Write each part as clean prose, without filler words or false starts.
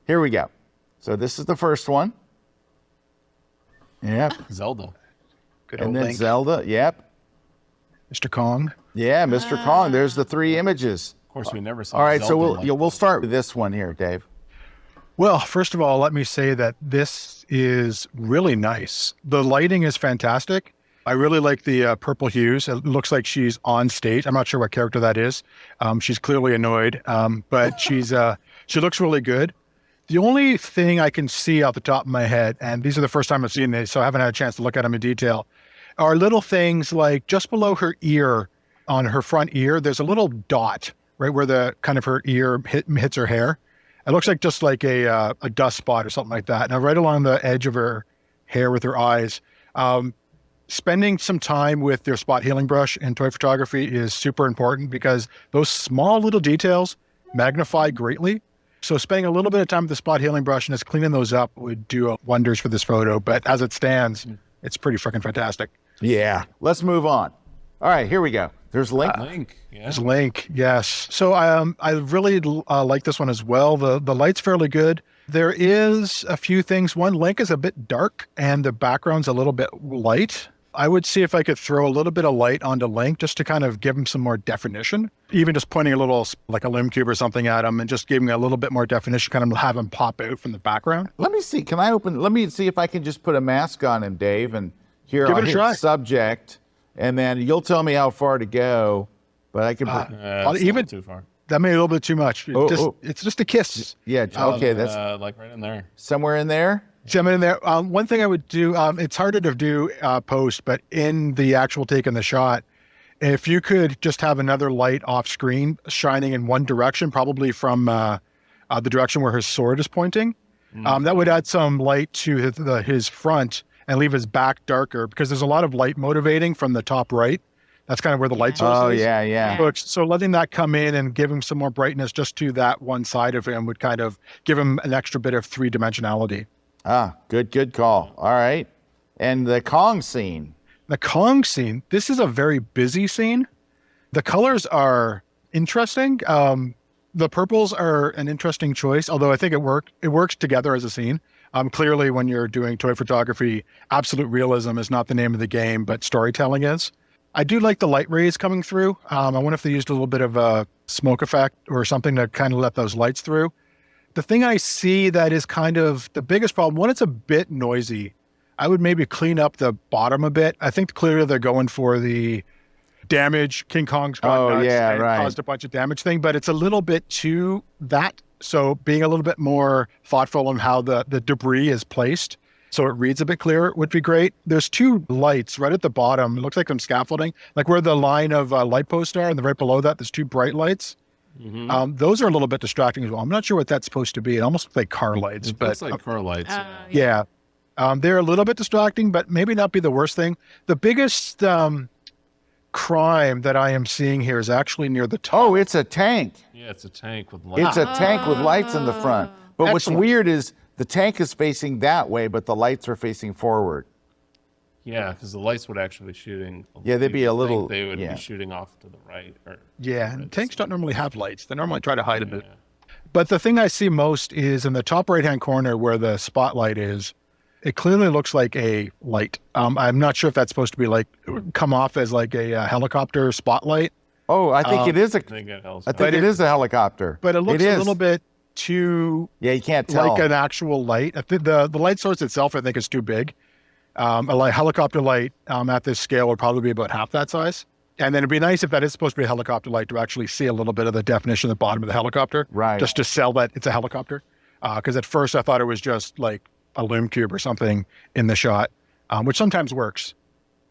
Here we go. So this is the first one. Yep. Zelda. Good And old then Link. Zelda. Yep. Mr. Kong. Yeah, Mr. Kong. There's the 3 images. Of course, we never saw All right, Zelda so like we'll start with this one here, Dave. Well, first of all, let me say that this is really nice. The lighting is fantastic. I really like the purple hues. It looks like she's on stage. I'm not sure what character that is. She's clearly annoyed, but she looks really good. The only thing I can see off the top of my head, and these are the first time I've seen these, so I haven't had a chance to look at them in detail, are little things like just below her ear, on her front ear, there's a little dot right where the kind of her ear hits her hair. It looks like just like a dust spot or something like that. Now, right along the edge of her hair with her eyes, spending some time with their spot healing brush in toy photography is super important because those small little details magnify greatly. So spending a little bit of time with the spot healing brush and just cleaning those up would do wonders for this photo. But as it stands, it's pretty freaking fantastic. Yeah. Let's move on. All right, here we go. There's Link. Link. Yeah. There's Link, yes. So I really like this one as well. The light's fairly good. There is a few things. One, Link is a bit dark and the background's a little bit light. I would see if I could throw a little bit of light onto Link just to kind of give him some more definition. Even just pointing a little, like a limb cube or something at him and just giving a little bit more definition, kind of have him pop out from the background. Let me see. Let me see if I can just put a mask on him, Dave, and here Give I'll it a hit try. subject, and then you'll tell me how far to go. But I can put, It's even- too far. That may be a little bit too much. It's just a kiss. yeah, okay, that's Like right in there. somewhere in there. Jump in there. One thing I would do, it's harder to do post, but in the actual take in the shot, if you could just have another light off screen shining in one direction, probably from the direction where his sword is pointing, that would add some light to his front and leave his back darker because there's a lot of light motivating from the top right. That's kind of where the light source Oh, is. yeah. So letting that come in and give him some more brightness just to that one side of him would kind of give him an extra bit of three-dimensionality. Ah, good call. All right. And the Kong scene. The Kong scene, this is a very busy scene. The colors are interesting. The purples are an interesting choice, although I think it works together as a scene. Clearly, when you're doing toy photography, absolute realism is not the name of the game, but storytelling is. I do like the light rays coming through. I wonder if they used a little bit of a smoke effect or something to kind of let those lights through. The thing I see that is kind of the biggest problem, one, it's a bit noisy. I would maybe clean up the bottom a bit. I think clearly they're going for the damage. King Kong's gone nuts and caused a bunch of damage thing, but it's a little bit too that. So being a little bit more thoughtful on how the debris is placed so it reads a bit clearer would be great. There's 2 lights right at the bottom. It looks like some scaffolding, like where the line of light posts are, and right below that, there's 2 bright lights. Those are a little bit distracting as well. I'm not sure what that's supposed to be. It almost looks like car lights. It looks like car lights. Yeah. They're a little bit distracting, but maybe not be the worst thing. The biggest crime that I am seeing here is actually near the top. Oh, it's a tank. Yeah, it's a tank with lights. It's a tank with lights in the front. But Excellent. what's weird is the tank is facing that way, but the lights are facing forward. Yeah, because the lights would actually be shooting. Yeah, they'd be a little- They would yeah. be shooting off to the right. Yeah, and tanks don't normally have lights. They normally try to hide a bit. But the thing I see most is in the top right-hand corner where the spotlight is, it clearly looks like a light. I'm not sure if that's supposed to be like, come off as like a helicopter spotlight, Oh, I think it is a. I think it helps. I think it is a helicopter. but it looks is. a little bit too Yeah, you can't tell. like an actual light. I think the light source itself, I think, is too big. A helicopter light at this scale would probably be about half that size. And then it'd be nice if that is supposed to be a helicopter light to actually see a little bit of the definition at the bottom of the helicopter. Right. Just to sell that it's a helicopter. Because at first I thought it was just like a loom cube or something in the shot, which sometimes works.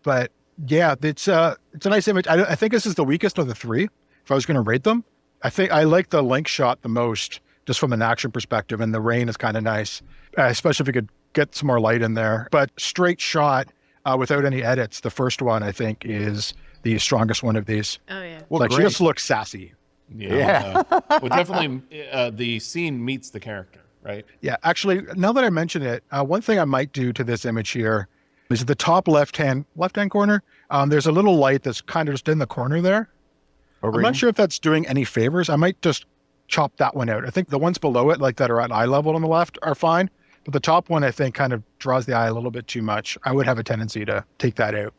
But yeah, it's a nice image. I think this is the weakest of the 3. If I was going to rate them, I think I like the Link shot the most, just from an action perspective. And the rain is kind of nice, especially if you could get some more light in there. But straight shot without any edits, the first one I think is the strongest one of these. Oh, yeah. Well, Like she great. just looks sassy. Yeah. Well, definitely, the scene meets the character, right? Yeah, actually, now that I mention it, one thing I might do to this image here is at the top left-hand corner, there's a little light that's kind of just in the corner there. Over I'm not here? sure if that's doing any favors. I might just chop that one out. I think the ones below it, like that are at eye level on the left, are fine. But the top one, I think, kind of draws the eye a little bit too much. I would have a tendency to take that out.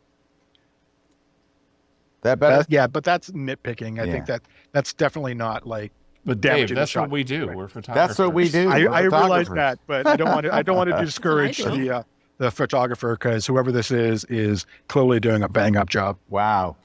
That better? Yeah, but that's nitpicking. I think that's definitely not like But damaging Dave, the that's shot. what we do. Right. We're photographers. That's what we do. I We're realize photographers. that, but I don't want to discourage I do. the photographer, because whoever this is clearly doing a bang up job. Wow.